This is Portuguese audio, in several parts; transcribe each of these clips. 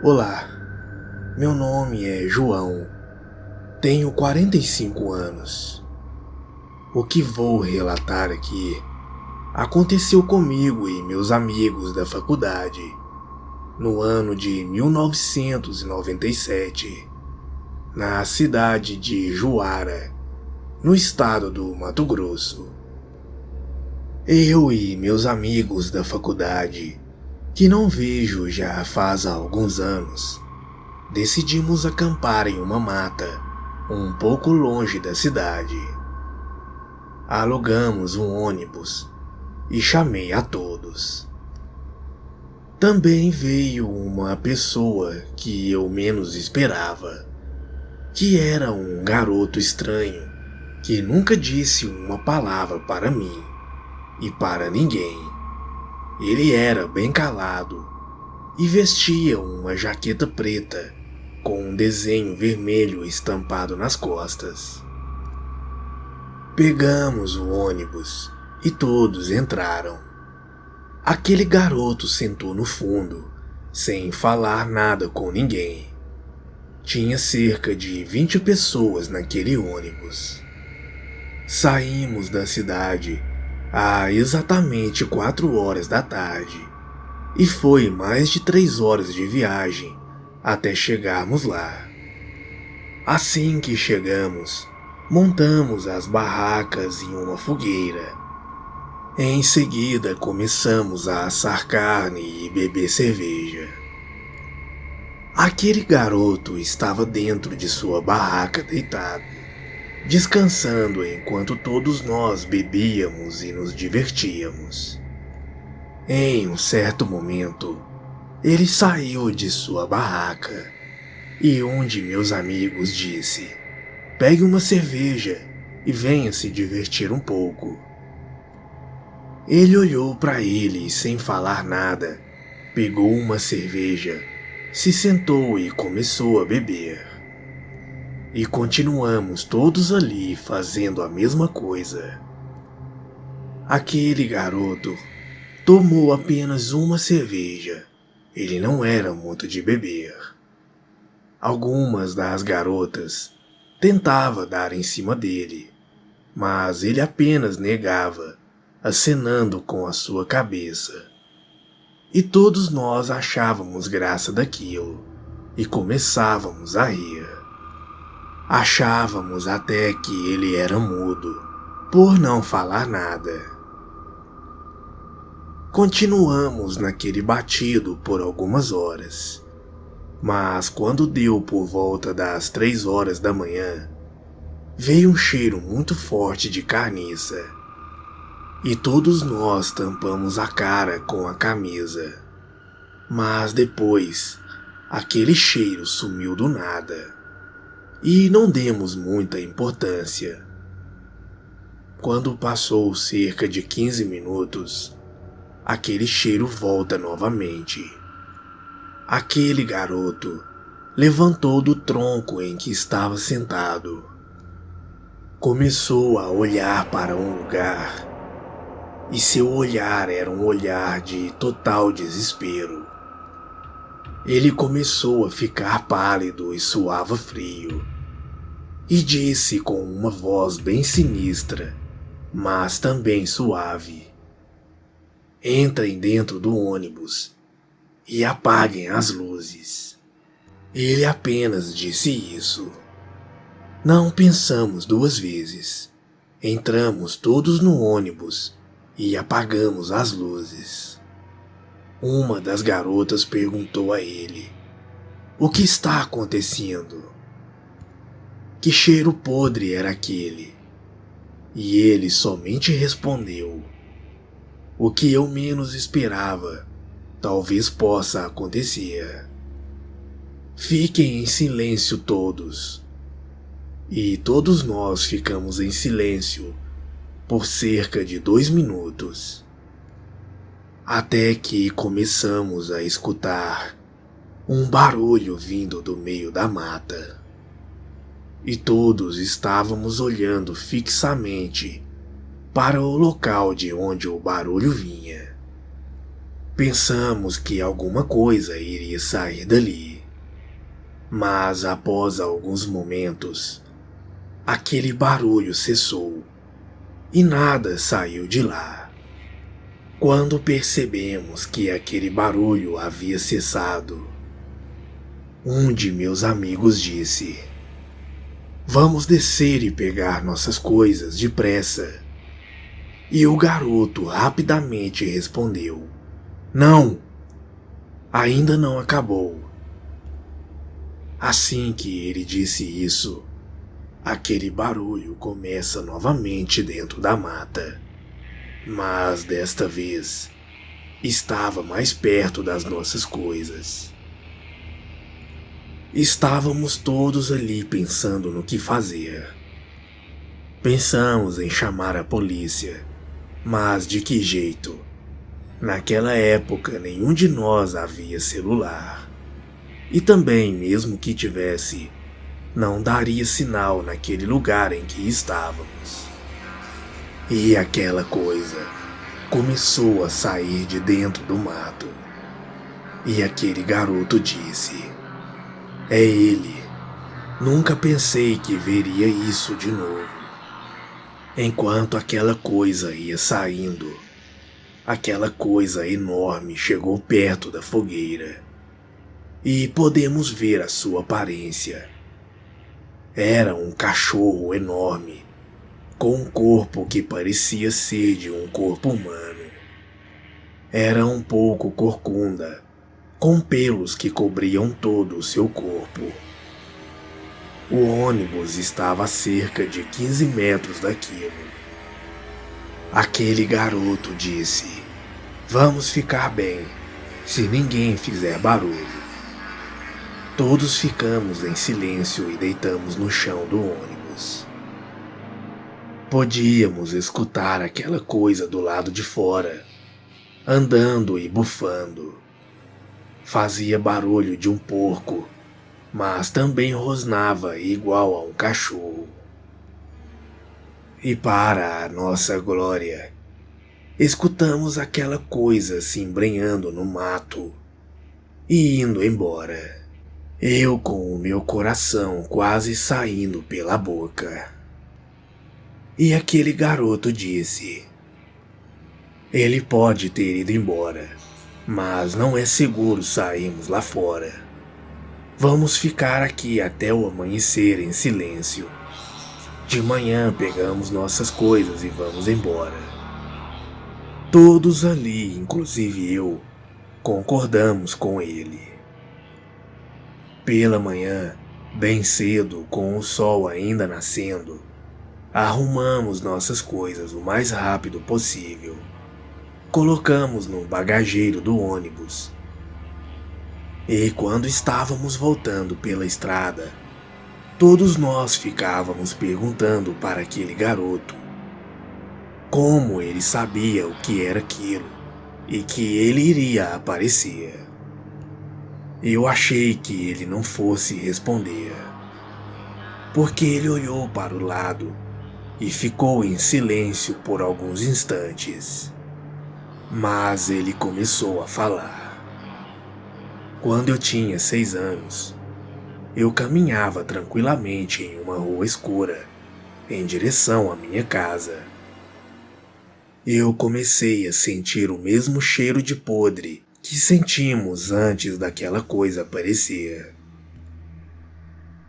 Olá, meu nome é João, tenho 45 anos. O que vou relatar aqui aconteceu comigo e meus amigos da faculdade no ano de 1997, na cidade de Juara, no estado do Mato Grosso. Eu e meus amigos da faculdade, que não vejo já faz alguns anos, decidimos acampar em uma mata, um pouco longe da cidade. Alugamos um ônibus e chamei a todos. Também veio uma pessoa que eu menos esperava, que era um garoto estranho que nunca disse uma palavra para mim e para ninguém. Ele era bem calado e vestia uma jaqueta preta com um desenho vermelho estampado nas costas. Pegamos o ônibus e todos entraram. Aquele garoto sentou no fundo, sem falar nada com ninguém. Tinha cerca de 20 pessoas naquele ônibus. Saímos da cidade há exatamente 4 horas da tarde e foi mais de 3 horas de viagem até chegarmos lá. Assim que chegamos, montamos as barracas em uma fogueira. Em seguida, começamos a assar carne e beber cerveja. Aquele garoto estava dentro de sua barraca deitado, descansando enquanto todos nós bebíamos e nos divertíamos. Em um certo momento, ele saiu de sua barraca e um de meus amigos disse: "Pegue uma cerveja e venha se divertir um pouco." Ele olhou para ele sem falar nada, pegou uma cerveja, se sentou e começou a beber. E continuamos todos ali fazendo a mesma coisa. Aquele garoto tomou apenas uma cerveja. Ele não era muito de beber. Algumas das garotas tentavam dar em cima dele, mas ele apenas negava, acenando com a sua cabeça. E todos nós achávamos graça daquilo e começávamos a rir. Achávamos até que ele era mudo, por não falar nada. Continuamos naquele batido por algumas horas, mas quando deu por volta das 3 horas da manhã, veio um cheiro muito forte de carniça, e todos nós tampamos a cara com a camisa. Mas depois, aquele cheiro sumiu do nada, e não demos muita importância. Quando passou cerca de 15 minutos, aquele cheiro volta novamente. Aquele garoto levantou do tronco em que estava sentado. Começou a olhar para um lugar, e seu olhar era um olhar de total desespero. Ele começou a ficar pálido e suava frio, e disse com uma voz bem sinistra, mas também suave: "Entrem dentro do ônibus e apaguem as luzes." Ele apenas disse isso. Não pensamos 2 vezes. Entramos todos no ônibus e apagamos as luzes. Uma das garotas perguntou a ele: "O que está acontecendo?" Que cheiro podre era aquele? E ele somente respondeu: "O que eu menos esperava talvez possa acontecer. Fiquem em silêncio todos." E todos nós ficamos em silêncio por cerca de 2 minutos. Até que começamos a escutar um barulho vindo do meio da mata. E todos estávamos olhando fixamente para o local de onde o barulho vinha. Pensamos que alguma coisa iria sair dali. Mas após alguns momentos, aquele barulho cessou e nada saiu de lá. Quando percebemos que aquele barulho havia cessado, um de meus amigos disse: "Vamos descer e pegar nossas coisas depressa." E o garoto rapidamente respondeu: "Não, ainda não acabou." Assim que ele disse isso, aquele barulho começa novamente dentro da mata, mas desta vez estava mais perto das nossas coisas. Estávamos todos ali pensando no que fazer. Pensamos em chamar a polícia, mas de que jeito? Naquela época nenhum de nós havia celular. E também, mesmo que tivesse, não daria sinal naquele lugar em que estávamos. E aquela coisa começou a sair de dentro do mato. E aquele garoto disse: "É ele. Nunca pensei que veria isso de novo." Enquanto aquela coisa ia saindo, aquela coisa enorme chegou perto da fogueira. E podemos ver a sua aparência. Era um cachorro enorme, com um corpo que parecia ser de um corpo humano. Era um pouco corcunda, com pelos que cobriam todo o seu corpo. O ônibus estava a cerca de 15 metros daquilo. Aquele garoto disse: "Vamos ficar bem, se ninguém fizer barulho." Todos ficamos em silêncio e deitamos no chão do ônibus. Podíamos escutar aquela coisa do lado de fora, andando e bufando. Fazia barulho de um porco, mas também rosnava igual a um cachorro. E para a nossa glória, escutamos aquela coisa se embrenhando no mato e indo embora. Eu com o meu coração quase saindo pela boca. E aquele garoto disse: "Ele pode ter ido embora, mas não é seguro sairmos lá fora. Vamos ficar aqui até o amanhecer em silêncio. De manhã pegamos nossas coisas e vamos embora." Todos ali, inclusive eu, concordamos com ele. Pela manhã, bem cedo, com o sol ainda nascendo, arrumamos nossas coisas o mais rápido possível. Colocamos no bagageiro do ônibus. E quando estávamos voltando pela estrada, todos nós ficávamos perguntando para aquele garoto como ele sabia o que era aquilo e que ele iria aparecer. Eu achei que ele não fosse responder, porque ele olhou para o lado e ficou em silêncio por alguns instantes. Mas ele começou a falar. Quando eu tinha 6 anos, eu caminhava tranquilamente em uma rua escura, em direção à minha casa. Eu comecei a sentir o mesmo cheiro de podre que sentimos antes daquela coisa aparecer.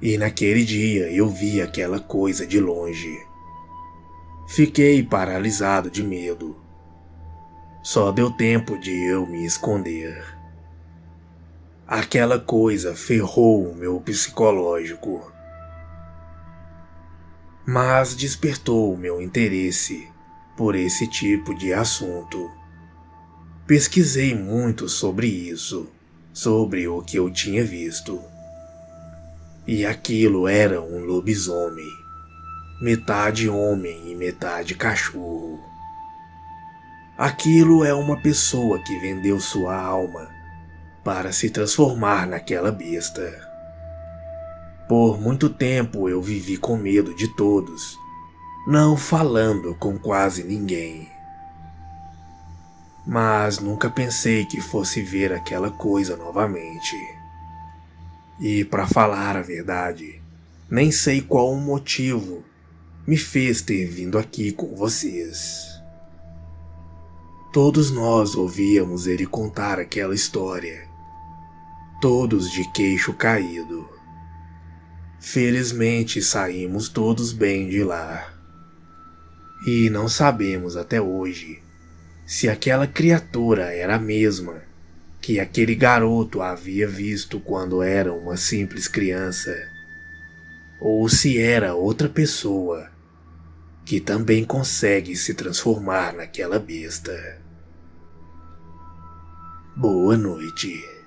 E naquele dia eu vi aquela coisa de longe. Fiquei paralisado de medo. Só deu tempo de eu me esconder. Aquela coisa ferrou o meu psicológico, mas despertou o meu interesse por esse tipo de assunto. Pesquisei muito sobre isso, sobre o que eu tinha visto. E aquilo era um lobisomem, metade homem e metade cachorro. Aquilo é uma pessoa que vendeu sua alma para se transformar naquela besta. Por muito tempo eu vivi com medo de todos, não falando com quase ninguém. Mas nunca pensei que fosse ver aquela coisa novamente. E, para falar a verdade, nem sei qual o motivo me fez ter vindo aqui com vocês. Todos nós ouvíamos ele contar aquela história, todos de queixo caído. Felizmente saímos todos bem de lá. E não sabemos até hoje se aquela criatura era a mesma que aquele garoto havia visto quando era uma simples criança, ou se era outra pessoa que também consegue se transformar naquela besta. Boa noite.